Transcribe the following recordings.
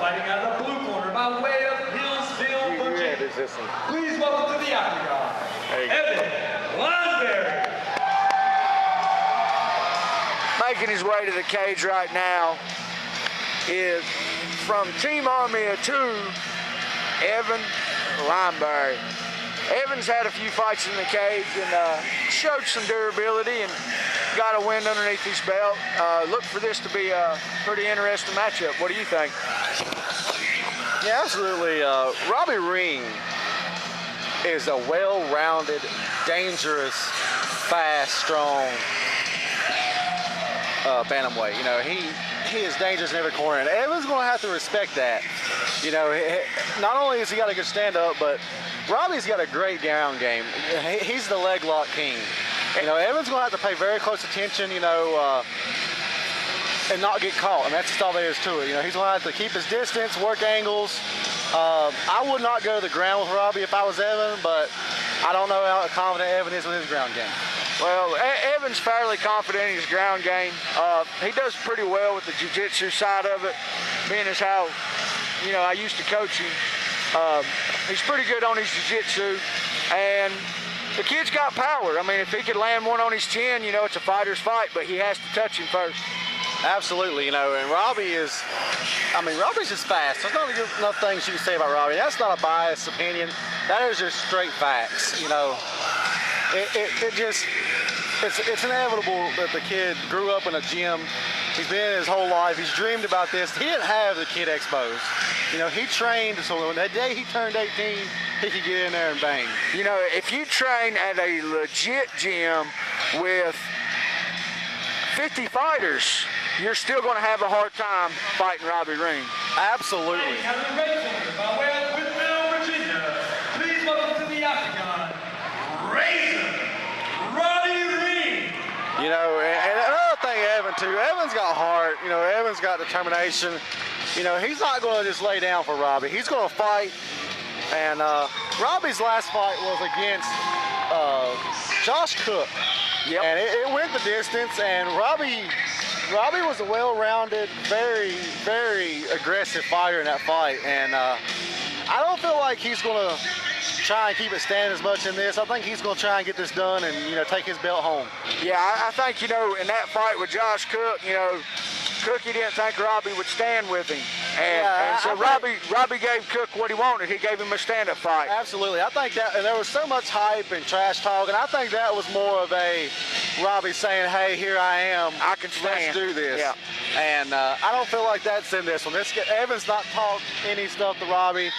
fighting out of the blue corner by way of Hillsville, Virginia. Please welcome to the octagon, Evan Lineberry. Making his way to the cage right now is from Team Army of Two, Evan Lineberry. Evan's had a few fights in the cage and showed some durability and got a win underneath his belt. Look for this to be a pretty interesting matchup. What do you think? Yeah, absolutely. Robbie Ring is a well-rounded, dangerous, fast, strong bantamweight. You know, he is dangerous in every corner, and Evan's going to have to respect that. You know, not only has he got a good stand-up, but Robbie's got a great ground game. He's the leg lock king. You know, Evan's going to have to pay very close attention, you know, and not get caught. And that's just all there is to it. You know, he's going to have to keep his distance, work angles. I would not go to the ground with Robbie if I was Evan, but I don't know how confident Evan is with his ground game. Well, Evan's fairly confident in his ground game. He does pretty well with the jiu-jitsu side of it, being as how, you know, I used to coach him. He's pretty good on his jiu-jitsu, and the kid's got power. I mean, if he could land one on his chin, you know, it's a fighter's fight, but he has to touch him first. Absolutely, you know, and Robbie is, I mean, Robbie's just fast. There's not enough things you can say about Robbie. That's not a biased opinion. That is just straight facts, you know. It's inevitable that the kid grew up in a gym. He's been in his whole life. He's dreamed about this. He didn't have the kid exposed. You know, he trained so when that day he turned 18, he could get in there and bang. You know, if you train at a legit gym with 50 fighters, you're still going to have a hard time fighting Robbie Ring. Absolutely. By way of Whitfield, Virginia, please welcome to the octagon, Robbie Ring. You know, and another thing, Evan too. Evan's got heart. You know, Evan's got determination. You know, he's not going to just lay down for Robbie. He's going to fight. And Robbie's last fight was against Josh Cook. Yep. And it went the distance. And Robbie was a well-rounded, very, very aggressive fighter in that fight. And I don't feel like he's going to try and keep it standing as much in this. I think he's going to try and get this done and, you know, take his belt home. Yeah, I think, you know, in that fight with Josh Cook, you know, Cookie didn't think Robbie would stand with him. And so Robbie gave Cook what he wanted. He gave him a stand-up fight. Absolutely. I think that, and there was so much hype and trash talk, and I think that was more of a Robbie saying, hey, here I am. I can stand. Let's do this. Yeah. And I don't feel like that's in this one. Evan's not talked any stuff to Robbie.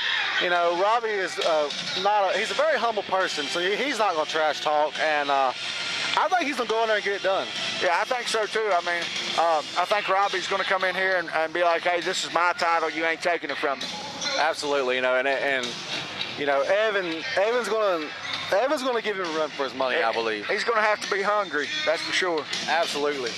You know, Robbie is he's a very humble person, so he's not going to trash talk. And I think he's going to go in there and get it done. Yeah, I think so too. I mean, I think Robbie's going to come in here and be like, hey, this is my title. You ain't taking it from me. Absolutely, you know, and you know, Evan's going to give him a run for his money, I believe. He's going to have to be hungry, that's for sure. Absolutely.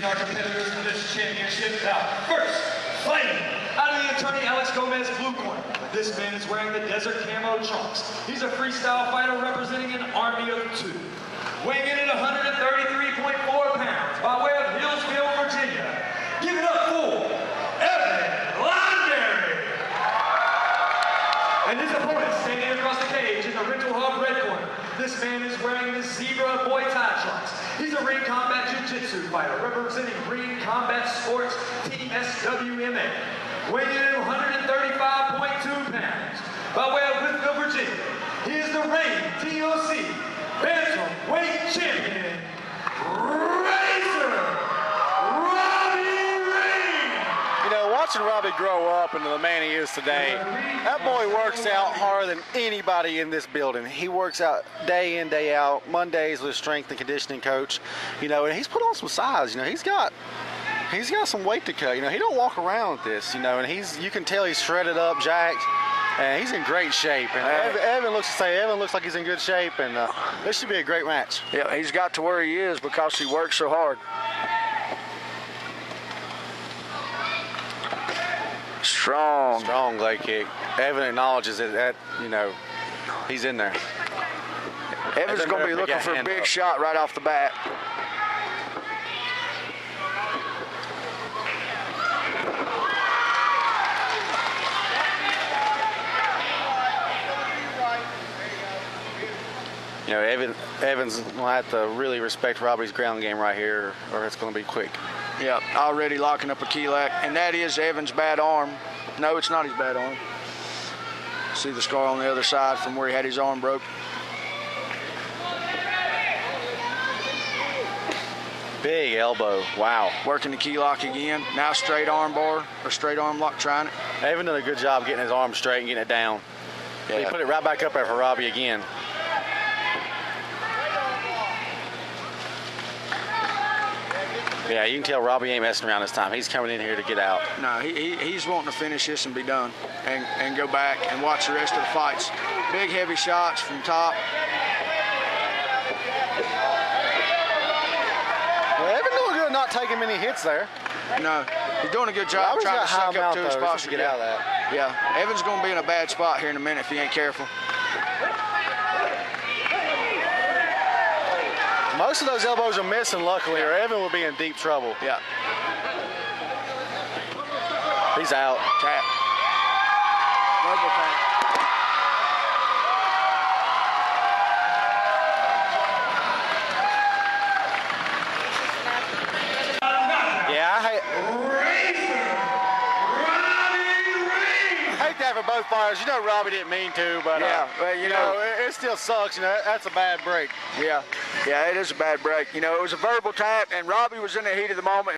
Our competitors for this championship. Now, first, fighting out of the attorney Alex Gomez blue corner. This man is wearing the desert camo trunks. He's a freestyle fighter representing an army of two. Weighing in at 133.4 pounds by way of Hillsville, Virginia. Give it up for Evan Lineberry. And his opponent standing across the cage in the rental hub red corner. This man is wearing the zebra Muay Thai trunks. He's a ring combat jiu-jitsu fighter representing Green Combat Sports Team SWMA. Weighing in at 135.2 pounds. By way of Whitfield, Virginia, he is the reigning TOC Bantamweight Champion, Robbie Ring. You know, watching Robbie grow up into the man he is today, that boy works out harder than anybody in this building. He works out day in, day out, Mondays with a strength and conditioning coach, you know, and he's put on some size. You know, he's got he's got some weight to cut. You know, he don't walk around with this. You know, and you can tell he's shredded up, jacked, and he's in great shape. And Evan looks like he's in good shape, and this should be a great match. Yeah, he's got to where he is because he works so hard. Strong leg kick. Evan acknowledges it. That, you know, he's in there. Evan's going to be looking for a big shot right off the bat. You know, Evans will have to really respect Robbie's ground game right here, or it's going to be quick. Yeah, already locking up a Keelak, and that is Evans' bad arm. No, it's not his bad arm. See the scar on the other side from where he had his arm broke. Big elbow. Wow. Working the key lock again. Now straight arm bar or straight arm lock trying it. Evan did a good job getting his arm straight and getting it down. Yeah. He put it right back up there for Robbie again. Yeah, you can tell Robbie ain't messing around this time. He's coming in here to get out. No, he's wanting to finish this and be done and go back and watch the rest of the fights. Big, heavy shots from top. Well, Evan doing good not taking many hits there. No, he's doing a good job trying to suck up to his posture. Get out of that. Yeah, Evan's going to be in a bad spot here in a minute if he ain't careful. Most of those elbows are missing, luckily, or Evan will be in deep trouble. Yeah. He's out. Tap. Verbal tap. Yeah, I hate that for both fighters. You know Robbie didn't mean to, but yeah, well, you know it still sucks. You know, that's a bad break. Yeah, it is a bad break. You know, it was a verbal tap, and Robbie was in the heat of the moment.